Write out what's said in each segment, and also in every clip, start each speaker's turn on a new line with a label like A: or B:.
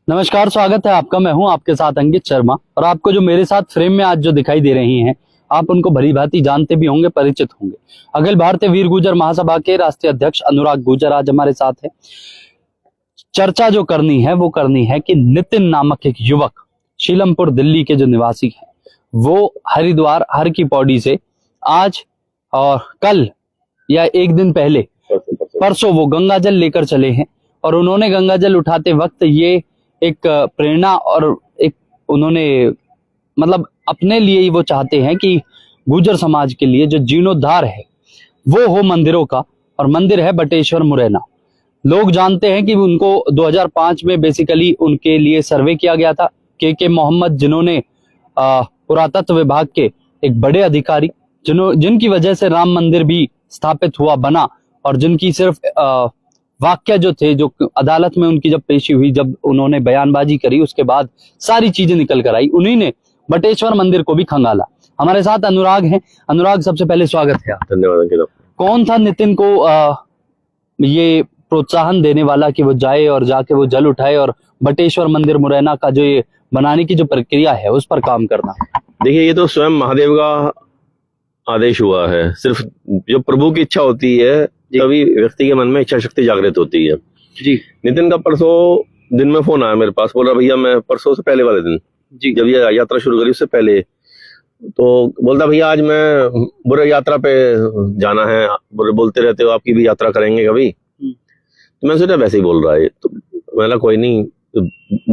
A: नमस्कार, स्वागत है आपका। मैं हूं आपके साथ अंकित शर्मा और आपको जो मेरे साथ फ्रेम में आज जो दिखाई दे रही हैं, आप उनको भली भांति जानते भी होंगे, परिचित होंगे। अखिल भारतीय वीर गुर्जर महासभा के राष्ट्रीय अध्यक्ष अनुराग गुर्जर आज हमारे साथ है। चर्चा जो करनी है वो करनी है कि नितिन नामक एक युवक शीलमपुर दिल्ली के जो निवासी है, वो हरिद्वार हर की पौड़ी से आज और कल या एक दिन पहले परसों वो गंगा जल लेकर चले हैं। और उन्होंने गंगा जल उठाते वक्त ये एक प्रेरणा और एक उन्होंने मतलब अपने लिए ही वो चाहते हैं कि गुर्जर समाज के लिए जो जीर्णोद्धार है वो हो मंदिरों का। और मंदिर है बटेश्वर मुरैना। लोग जानते हैं कि उनको 2005 में बेसिकली उनके लिए सर्वे किया गया था। के मोहम्मद, जिन्होंने पुरातत्व विभाग के एक बड़े अधिकारी, जिनकी वजह से राम मंदिर भी स्थापित हुआ बना, और जिनकी सिर्फ वाक्य जो थे, जो अदालत में उनकी जब पेशी हुई, जब उन्होंने बयानबाजी करी, उसके बाद सारी चीजें निकल कर आई, उन्हीं ने बटेश्वर मंदिर को भी खंगाला। हमारे साथ अनुराग हैं। अनुराग, सबसे पहले स्वागत है।
B: धन्यवाद।
A: कौन था नितिन को ये प्रोत्साहन देने वाला कि वो जाए और जाके वो जल उठाए और बटेश्वर मंदिर मुरैना का जो ये बनाने की जो प्रक्रिया है उस पर काम करना?
B: देखिए, ये तो स्वयं महादेव का आदेश हुआ है। सिर्फ जो प्रभु की इच्छा होती है, तभी व्यक्ति के मन में इच्छा शक्ति जागृत होती है।
A: जी।
B: नितिन का परसों दिन में फोन आया मेरे पास, बोला भैया मैं परसों से पहले वाले दिन
A: जी,
B: जब ये यात्रा शुरू करी उससे पहले, तो बोलता भैया आज मैं बुरे यात्रा पे जाना है। बुरे बोलते रहते हो, आपकी भी यात्रा करेंगे कभी? तो मैं सोचा वैसे ही बोल रहा है, तो मैंने कोई नहीं, तो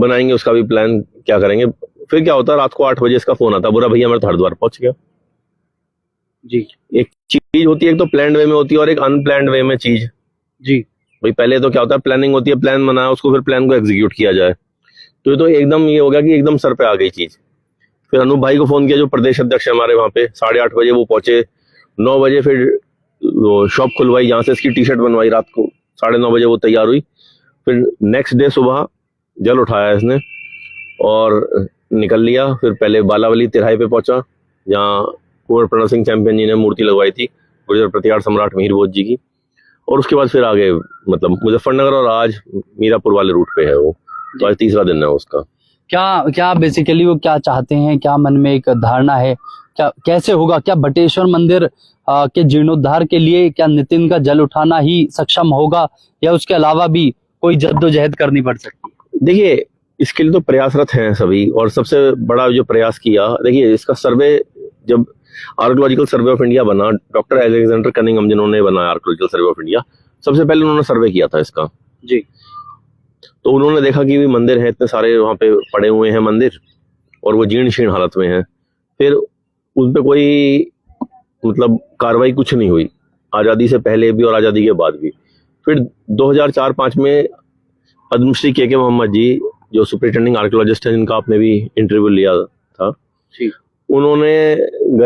B: बनाएंगे उसका भी प्लान, क्या करेंगे। फिर क्या होता है, रात को 8 बजे इसका फोन आता, बोला भैया मैं तो हरिद्वार पहुंच गया।
A: जी।
B: एक चीज होती है, एक तो प्लान्ड वे में होती है और एक अनप्लान्ड वे में चीज।
A: जी
B: भाई, पहले तो क्या होता है, प्लानिंग होती है, प्लान बनाया उसको, फिर प्लान को एग्जीक्यूट किया जाए। तो ये तो एकदम ये हो गया कि एकदम सर पे आ गई चीज। फिर अनूप भाई को फोन किया, जो प्रदेश अध्यक्ष है हमारे, वहां पे 8:30 बजे वो पहुंचे। 9 बजे फिर शॉप खुलवाई, जहां से इसकी टी शर्ट बनवाई। रात को 9:30 बजे वो तैयार हुई। फिर नेक्स्ट डे सुबह जल उठाया इसने और निकल लिया। फिर पहले बालावली तिराहे पे पहुंचा, जहाँ कुंवर प्रणव सिंह चैंपियन जी ने मूर्ति लगवाई थी गुर्जर प्रतिहार सम्राट मिहिर भोज जी की। और उसके बाद फिर आगे मतलब मुजफ्फरनगर और आज मीरापुर वाले रूट पे है वो। तो आज तीसरा दिन है उसका।
A: क्या बेसिकली वो क्या चाहते हैं, क्या मन में एक धारणा है, क्या कैसे होगा? क्या बटेश्वर मंदिर के जीर्णोद्धार के लिए क्या नितिन का जल उठाना ही सक्षम होगा, या उसके अलावा भी कोई जद्दोजहद करनी पड़ सकती है?
B: देखिए, इसके लिए तो प्रयासरत हैं सभी। और सबसे बड़ा जो प्रयास किया, देखिए इसका सर्वे जब आर्कियोलॉजिकल सर्वे ऑफ इंडिया बना, डॉक्टर अलेक्जेंडर कनिंघम जिन्होंने बनाया आर्कियोलॉजिकल सर्वे ऑफ इंडिया, सबसे पहले उन्होंने सर्वे किया था इसका।
A: जी।
B: तो उन्होंने देखा कि भी मंदिर है, इतने सारे वहां पे पड़े हुए हैं मंदिर, और वो जीर्ण शीर्ण हालत में है। फिर उन पे कोई मतलब कार्रवाई कुछ नहीं हुई, आजादी से पहले भी और आजादी के बाद भी। फिर 2004-5 में पद्मश्री के मोहम्मद जी, जो सुपरिटेंडिंग आर्कियोलॉजिस्ट हैं, जिनका आपने भी इंटरव्यू लिया था, उन्होंने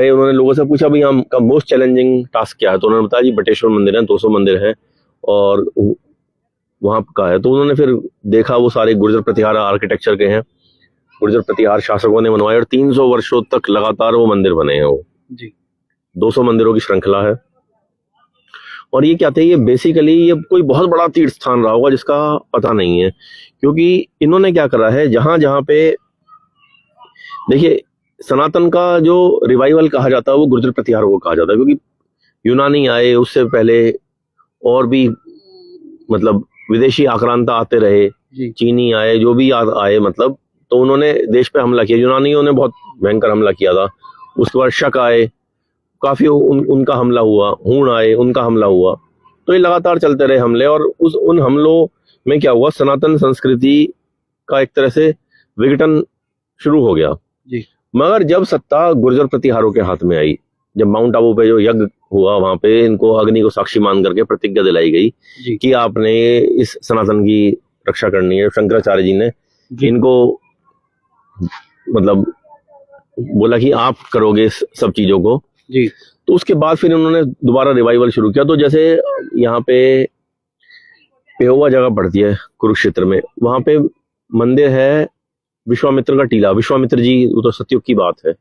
B: उन्होंने लोगों से पूछा, भाई हमका मोस्ट चैलेंजिंग टास्क क्या है? तो उन्होंने बताया जी बटेश्वर मंदिर है, 200 मंदिर है और वहां का है। तो उन्होंने फिर देखा, वो सारे गुर्जर प्रतिहार आर्किटेक्चर के हैं, गुर्जर प्रतिहार शासकों ने बनवाए, और 300 वर्षों तक लगातार वो मंदिर बने हैं। वो
A: जी
B: 200 मंदिरों की श्रृंखला है। और ये क्या थे, ये बेसिकली ये कोई बहुत बड़ा तीर्थ स्थान रहा होगा जिसका पता नहीं है। क्योंकि इन्होंने क्या करा है, जहां जहां पे देखिए सनातन का जो रिवाइवल कहा जाता है वो गुर्जर प्रतिहार को कहा जाता है। क्योंकि यूनानी आए, उससे पहले और भी मतलब विदेशी आक्रांता आते रहे, चीनी आए, जो भी आए मतलब, तो उन्होंने देश पे हमला किया। यूनानियों ने बहुत भयंकर हमला किया था। उसके बाद शक आए, काफी उनका हमला हुआ। हूण आए, उनका हमला हुआ। तो ये लगातार चलते रहे हमले, और उन हमलों में क्या हुआ, सनातन संस्कृति का एक तरह से विघटन शुरू हो गया।
A: जी।
B: मगर जब सत्ता गुर्जर प्रतिहारों के हाथ में आई, जब माउंट आबू पे जो यज्ञ हुआ, वहां पे इनको अग्नि को साक्षी मान करके प्रतिज्ञा दिलाई गई कि आपने इस सनातन की रक्षा करनी है। शंकराचार्य जी ने इनको मतलब बोला कि आप करोगे इस सब चीजों को।
A: जी।
B: तो उसके बाद फिर उन्होंने दोबारा रिवाइवल शुरू किया। तो जैसे यहाँ पे पेहोवा जगह पड़ती है कुरुक्षेत्र में, वहां पे मंदिर है विश्वामित्र का टीला। विश्वामित्र जी, वो तो सतयुग की बात है,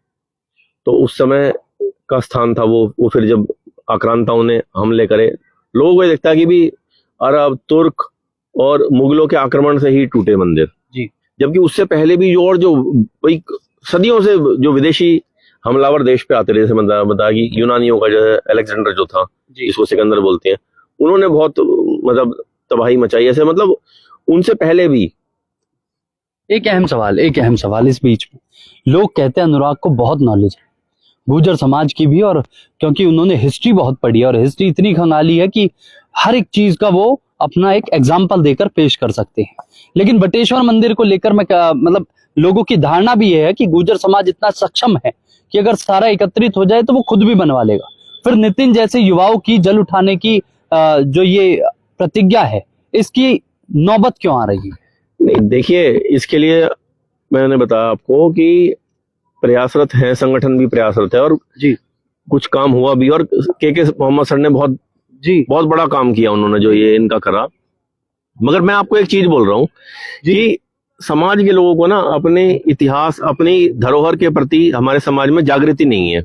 B: तो उस समय का स्थान था वो। फिर जब आक्रांताओं ने हमले करे, लोगों को ये दिखता है कि भी अरब, तुर्क और मुगलों के आक्रमण से ही टूटे मंदिर।
A: जी।
B: जबकि उससे पहले भी जो और जो वही सदियों से जो विदेशी हमलावर देश पे आते रहे, जैसे बता कि यूनानियों का जो है अलेक्जेंडर जो था, जिसको सिकंदर बोलते हैं, उन्होंने बहुत मतलब तबाही मचाई ऐसे, मतलब उनसे पहले भी।
A: एक अहम सवाल इस बीच में, लोग कहते हैं अनुराग को बहुत नॉलेज है गुर्जर समाज की भी, और क्योंकि उन्होंने हिस्ट्री बहुत पढ़ी है और हिस्ट्री इतनी खंगाली है कि हर एक चीज का वो अपना एक एग्जाम्पल देकर पेश कर सकते हैं। लेकिन बटेश्वर मंदिर को लेकर मैं मतलब लोगों की धारणा भी ये है कि गुर्जर समाज इतना सक्षम है कि अगर सारा एकत्रित हो जाए तो वो खुद भी बनवा लेगा। फिर नितिन जैसे युवाओं की जल उठाने की जो ये प्रतिज्ञा है, इसकी नौबत क्यों आ रही है?
B: नहीं देखिए, इसके लिए मैंने बताया आपको कि प्रयासरत है, संगठन भी प्रयासरत है और
A: जी
B: कुछ काम हुआ भी, और के मोहम्मद सर ने बहुत बड़ा काम किया उन्होंने जो ये इनका करा। मगर मैं आपको एक चीज बोल रहा हूँ कि समाज के लोगों को ना अपने इतिहास, अपनी धरोहर के प्रति हमारे समाज में जागृति नहीं है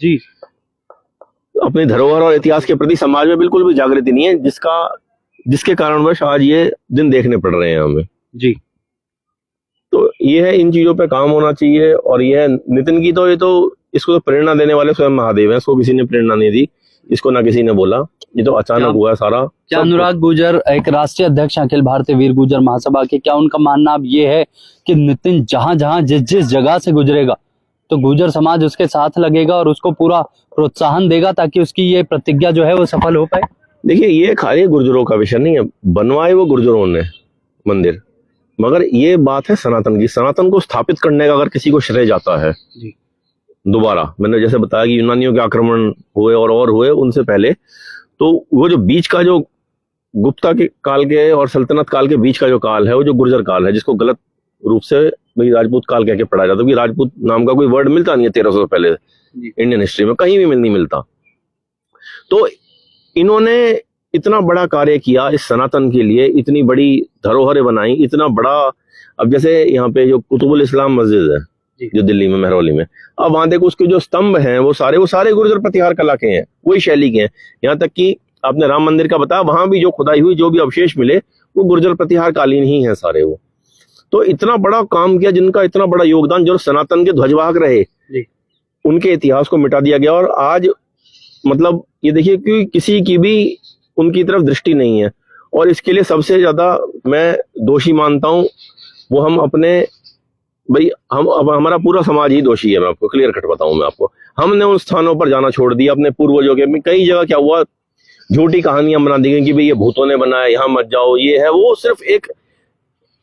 A: जी।
B: अपनी धरोहर और इतिहास के प्रति समाज में बिल्कुल भी जागृति नहीं है, जिसके कारणवश आज ये दिन देखने पड़ रहे हैं हमें
A: जी।
B: तो ये है, इन चीजों पे काम होना चाहिए। और ये है नितिन की, तो ये तो इसको तो प्रेरणा देने वाले स्वयं महादेव हैं, इसको किसी ने प्रेरणा नहीं दी, इसको ना किसी ने बोला, ये तो अचानक हुआ है सारा।
A: क्या अनुराग गुर्जर एक राष्ट्रीय अध्यक्ष अखिल भारतीय वीर गुर्जर महासभा के, क्या उनका मानना अब ये है कि नितिन जहां जहां जिस जगह से गुजरेगा तो गुर्जर समाज उसके साथ लगेगा और उसको पूरा प्रोत्साहन देगा ताकि उसकी ये प्रतिज्ञा जो है वो सफल हो पाए?
B: देखिए, ये खाली गुर्जरों का विषय नहीं है, बनवाए वो गुर्जरों ने मंदिर, मगर ये बात है सनातन की। सनातन को स्थापित करने का अगर किसी को श्रेय जाता है
A: जी।
B: दोबारा, मैंने जैसे बताया कि यूनानियों के आक्रमण हुए और हुए उनसे पहले, तो वो जो बीच का जो गुप्ता के काल के और सल्तनत काल के बीच का जो काल है, वो जो गुर्जर काल है, जिसको गलत रूप से भाई राजपूत काल कह के पढ़ा जाता है, क्योंकि राजपूत नाम का कोई वर्ड मिलता नहीं है 1300 पहले इंडियन हिस्ट्री में, कहीं भी नहीं मिलता। तो इन्होंने इतना बड़ा कार्य किया इस सनातन के लिए, इतनी बड़ी धरोहरें बनाई, इतना बड़ा। अब जैसे यहाँ पे जो कुतुबुल इस्लाम मस्जिद है जो दिल्ली में महरौली में, अब वहां देखो उसके जो स्तंभ हैं वो सारे गुर्जर प्रतिहार कला के हैं, वही शैली के हैं। यहाँ तक कि आपने राम मंदिर का बताया, वहां भी जो खुदाई हुई, जो भी अवशेष मिले, वो गुर्जर प्रतिहार कालीन ही है सारे वो। तो इतना बड़ा काम किया, जिनका इतना बड़ा योगदान, जो सनातन के ध्वजवाहक रहे, उनके इतिहास को मिटा दिया गया। और आज मतलब ये देखिए कि किसी की भी उनकी तरफ दृष्टि नहीं है, और इसके लिए सबसे ज्यादा मैं दोषी मानता हूं वो हम अपने, भाई हम, अब हमारा पूरा समाज ही दोषी है। मैं आपको क्लियर कट बताऊं, मैं आपको, हमने उन स्थानों पर जाना छोड़ दिया अपने पूर्वजों के। कई जगह क्या हुआ, झूठी कहानियां बना दी गई कि भाई ये भूतों ने बनाया, यहाँ मत जाओ, ये है वो। सिर्फ एक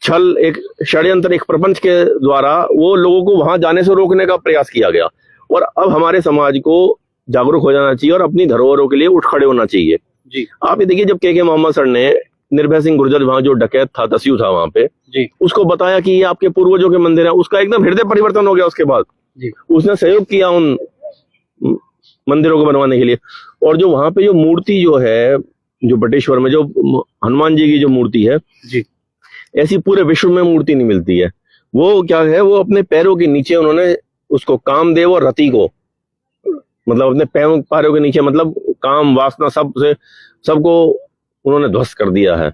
B: छल, एक षड्यंत्र, एक प्रपंच के द्वारा वो लोगों को वहां जाने से रोकने का प्रयास किया गया। और अब हमारे समाज को जागरूक हो जाना चाहिए और अपनी धरोहरों के लिए उठ खड़े होना चाहिए जी। आप ये देखिए, जब के मोहम्मद सर ने निर्भय सिंह गुर्जर, वहां जो डकैत था, दस्यु था वहां पे जी, उसको बताया कि ये आपके पूर्वजों के मंदिर है, उसका एकदम हृदय परिवर्तन हो गया। उसके बाद जी, उसने सहयोग किया उन मंदिरों को बनवाने के लिए। और जो वहां पे जो मूर्ति जो है, जो बटेश्वर में जो हनुमान जी की जो मूर्ति है जी, ऐसी पूरे विश्व में मूर्ति नहीं मिलती है। वो क्या है, वो अपने पैरों के नीचे उन्होंने उसको कामदेव और रति को, मतलब अपने पैरों के नीचे, मतलब काम वासना सबको उन्होंने ध्वस्त कर दिया है।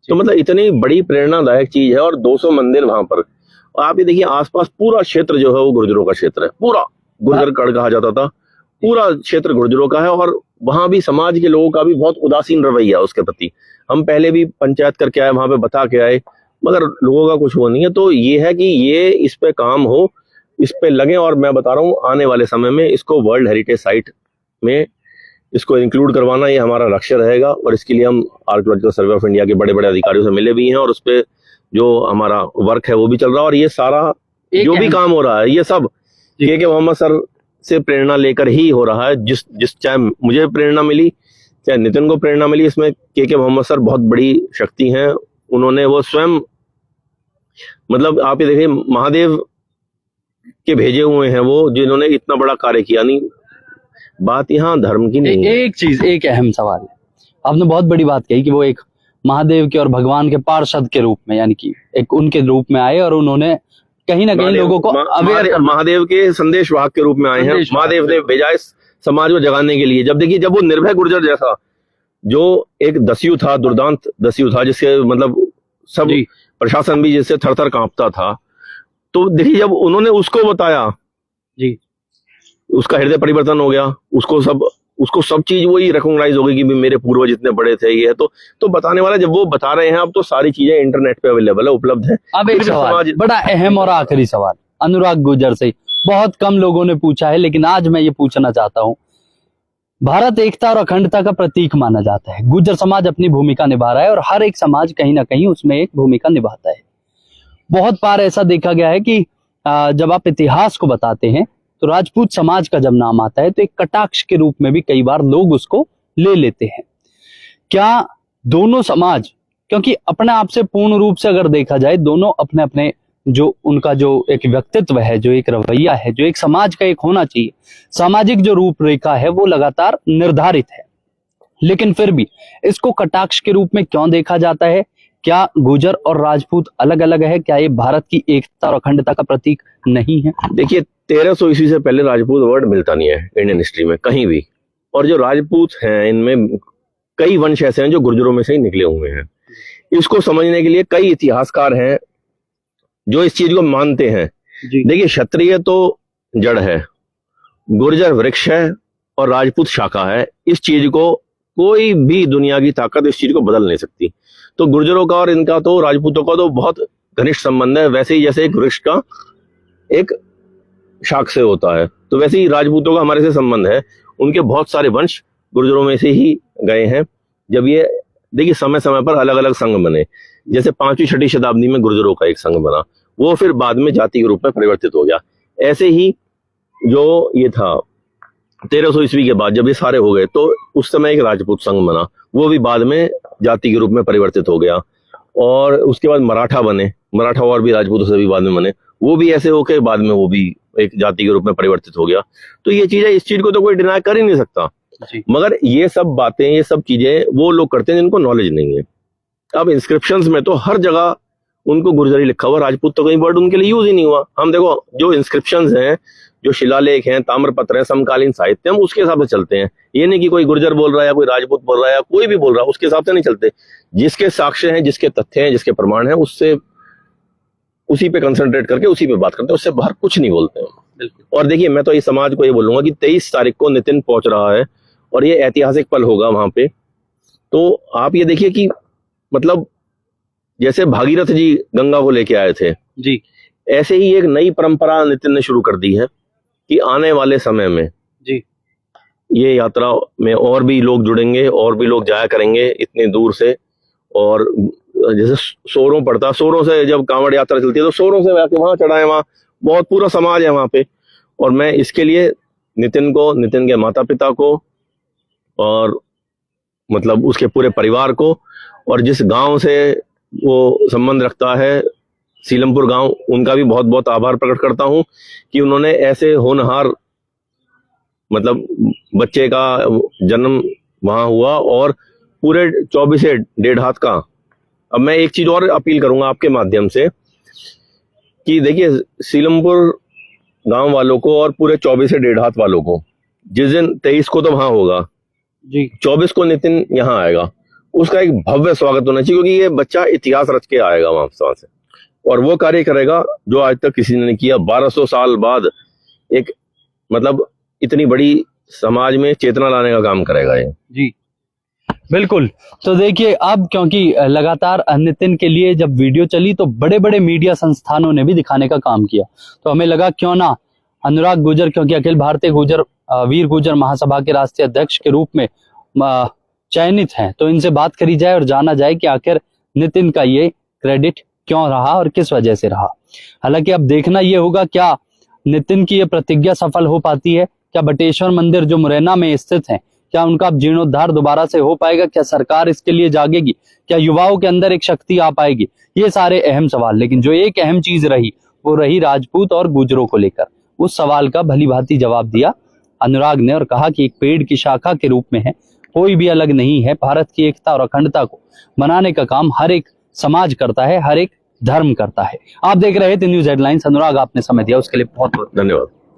B: तो मतलब इतनी बड़ी प्रेरणादायक चीज है। और 200 मंदिर वहां पर, आप ये देखिए आसपास पूरा क्षेत्र जो है वो गुर्जरों का क्षेत्र है, पूरा गुर्जरगढ़ कहा जाता था, पूरा क्षेत्र गुर्जरों का है। और वहां भी समाज के लोगों का भी बहुत उदासीन रवैया उसके प्रति। हम पहले भी पंचायत करके आए, वहां पे बता के आए, मगर लोगों का कुछ वो नहीं है। तो ये है कि ये इस पे काम हो, इस पे लगे। और मैं बता रहा हूँ, आने वाले समय में इसको वर्ल्ड हेरिटेज साइट में इसको इंक्लूड करवाना, ये हमारा लक्ष्य रहेगा। और इसके लिए हम आर्कियोलॉजिकल सर्वे ऑफ इंडिया के बड़े बड़े अधिकारियों से मिले भी हैं, और उस पे जो हमारा वर्क है वो भी चल रहा है। और ये सारा जो भी काम हो रहा है, ये सब के मोहम्मद सर से प्रेरणा लेकर ही हो रहा है। जिस चाहे मुझे प्रेरणा मिली, चाहे नितिन को प्रेरणा मिली, इसमें के मोहम्मद सर बहुत बड़ी शक्ति हैं। उन्होंने वो स्वयं, मतलब आप ये देखिए, महादेव के भेजे हुए हैं वो, जिन्होंने इतना बड़ा कार्य किया। नहीं, बात यहाँ धर्म की नहीं है।
A: एक चीज, एक अहम सवाल है, आपने बहुत बड़ी बात कही कि वो एक महादेव के और भगवान के पार्षद के रूप में, यानी कि एक उनके रूप में आए और उन्होंने कहीं ना कहीं लोगों को अवेयर,
B: महादेव के संदेश वाहक के रूप में आए हैं। महादेव ने भेजा इस समाज को जगाने के लिए। जब देखिए, जब वो निर्भय गुर्जर जैसा जो एक दस्यु था, दुर्दांत दस्यु था, जिसके मतलब सब
A: जी।
B: प्रशासन भी जैसे थर थर कांपता था। तो देखिए जब उन्होंने उसको बताया,
A: जी।
B: उसका हृदय परिवर्तन हो गया, उसको सब चीज वही रिकॉग्नाइज हो गई कि भी मेरे पूर्वज इतने बड़े थे, ये है। तो बताने वाला जब वो बता रहे हैं, अब तो सारी चीजें इंटरनेट पे अवेलेबल है, उपलब्ध है।
A: अब एक
B: फिर भी
A: सवाल, बड़ा अहम और आखिरी सवाल, अनुराग गुर्जर से बहुत कम लोगों ने पूछा है, लेकिन आज मैं ये पूछना चाहता हूं। भारत एकता और अखंडता का प्रतीक माना जाता है। गुर्जर समाज अपनी भूमिका निभा रहा है और हर एक समाज कहीं ना कहीं उसमें एक भूमिका निभाता है। बहुत बार ऐसा देखा गया है कि जब आप इतिहास को बताते हैं तो राजपूत समाज का जब नाम आता है तो एक कटाक्ष के रूप में भी कई बार लोग उसको ले लेते हैं। क्या दोनों समाज, क्योंकि अपने आप से पूर्ण रूप से अगर देखा जाए, दोनों अपने अपने जो उनका जो एक व्यक्तित्व है, जो एक रवैया है, जो एक समाज का एक होना चाहिए, सामाजिक जो रूपरेखा है वो लगातार निर्धारित है, लेकिन फिर भी इसको कटाक्ष के रूप में क्यों देखा जाता है? क्या गुर्जर और राजपूत अलग अलग है? क्या ये भारत की एकता और अखंडता का प्रतीक नहीं है?
B: देखिए 1300 ईस्वी से पहले राजपूत वर्ड मिलता नहीं है इंडियन हिस्ट्री में कहीं भी। और जो राजपूत हैं इनमें कई वंश ऐसे हैं जो गुर्जरों में से ही निकले हुए हैं। इसको समझने के लिए कई इतिहासकार हैं जो इस चीज को मानते हैं। देखिए क्षत्रिय तो जड़ है, गुर्जर वृक्ष है और राजपूत शाखा है। इस चीज को कोई भी दुनिया की ताकत इस चीज को बदल नहीं सकती। तो गुर्जरों का और इनका तो राजपूतों का तो बहुत घनिष्ठ संबंध है। वैसे ही जैसे एक वृक्ष का एक शाख से होता है, तो वैसे ही राजपूतों का हमारे से संबंध है। उनके बहुत सारे वंश गुर्जरों में से ही गए हैं। जब ये देखिए समय समय पर अलग अलग संघ बने, जैसे 5वीं 6वीं शताब्दी में गुर्जरों का एक संघ बना, वो फिर बाद में जाति के रूप में परिवर्तित हो गया। ऐसे ही जो ये था 1300 ईस्वी के बाद जब ये सारे हो गए तो उस समय एक राजपूत संघ बना, वो भी बाद में जाति के रूप में परिवर्तित हो गया। और उसके बाद मराठा बने, मराठा और भी राजपूतों से भी बाद में बने, वो भी ऐसे होके बाद में वो भी एक जाति के रूप में परिवर्तित हो गया। तो ये चीजें, इस चीज को तो कोई डिनाई कर ही नहीं सकता। मगर ये सब बातें, ये सब चीजें वो लोग करते हैं जिनको नॉलेज नहीं है। अब इंस्क्रिप्शंस में तो हर जगह उनको गुर्जरी लिखा हुआ, राजपूत तो कहीं वर्ड उनके लिए यूज ही नहीं हुआ। हम देखो जो इंस्क्रिप्शंस हैं, जो शिलालेख हैं, ताम्रपत्र हैं, समकालीन साहित्य, हम उसके हिसाब से चलते हैं। ये नहीं कि कोई गुर्जर बोल रहा है या कोई राजपूत बोल रहा है या कोई भी बोल रहा है, उसके हिसाब से नहीं चलते। जिसके साक्ष्य हैं, जिसके तथ्य हैं, जिसके प्रमाण हैं, उससे उसी पे कंसंट्रेट करके उसी पे बात करते हैं, उससे बाहर कुछ नहीं बोलते हैं। और देखिए मैं तो इस समाज को ये बोलूंगा कि 23 तारीख को नितिन पहुंच रहा है और ये ऐतिहासिक पल होगा वहां पे। तो आप ये देखिए कि मतलब जैसे भागीरथ जी गंगा को लेके आए थे
A: जी,
B: ऐसे ही एक नई परंपरा नितिन ने शुरू कर दी है कि आने वाले समय में
A: जी,
B: ये यात्रा में और भी लोग जुड़ेंगे और भी लोग जाया करेंगे इतनी दूर से। और जैसे सोरों पड़ता, सोरों से जब कांवड़ यात्रा चलती है तो सोरों से जाके वहां चढ़ाए, वहां बहुत पूरा समाज है वहां पे। और मैं इसके लिए नितिन को, नितिन के माता पिता को और मतलब उसके पूरे परिवार को, और जिस गांव से वो संबंध रखता है सीलमपुर गांव, उनका भी बहुत बहुत आभार प्रकट करता हूं कि उन्होंने ऐसे होनहार मतलब बच्चे का जन्म वहां हुआ और पूरे 24 से 1.5 हाथ का। अब मैं एक चीज और अपील करूंगा आपके माध्यम से कि देखिए सीलमपुर गांव वालों को और पूरे 24 से 1.5 हाथ वालों को, जिस दिन 23 को तो वहां होगा
A: जी,
B: 24 को नितिन यहाँ आएगा, उसका एक भव्य स्वागत होना चाहिए, क्योंकि ये बच्चा इतिहास रच के आएगा वहां से और वो कार्य करेगा जो आज तक किसी ने नहीं किया। 1200 साल बाद एक मतलब इतनी बड़ी समाज में चेतना लाने का काम करेगा ये।
A: जी, बिल्कुल। तो देखिए अब क्योंकि लगातार नितिन के लिए जब वीडियो चली तो बड़े बड़े मीडिया संस्थानों ने भी दिखाने का काम किया, तो हमें लगा क्यों ना अनुराग गुर्जर, क्योंकि अखिल भारतीय गुर्जर वीर गुर्जर महासभा के राष्ट्रीय अध्यक्ष के रूप में चयनित हैं, तो इनसे बात करी जाए और जाना जाए कि आखिर नितिन का ये क्रेडिट क्यों रहा और किस वजह से रहा। हालांकि अब देखना ये होगा क्या नितिन की ये प्रतिज्ञा सफल हो पाती है, क्या बटेश्वर मंदिर जो मुरैना में स्थित है, क्या उनका जीर्णोद्धार दोबारा से हो पाएगा, क्या सरकार इसके लिए जागेगी, क्या युवाओं के अंदर एक शक्ति आ पाएगी, ये सारे अहम सवाल। लेकिन जो एक अहम चीज रही वो रही राजपूत और गुर्जरों को लेकर। उस सवाल का भली भांति जवाब दिया अनुराग ने और कहा कि एक पेड़ की शाखा के रूप में है, कोई भी अलग नहीं है। भारत की एकता और अखंडता को मनाने का काम हर एक समाज करता है, हर एक धर्म करता है। आप देख रहे थे न्यूज हेडलाइंस। अनुराग आपने समय दिया उसके लिए बहुत बहुत
B: धन्यवाद।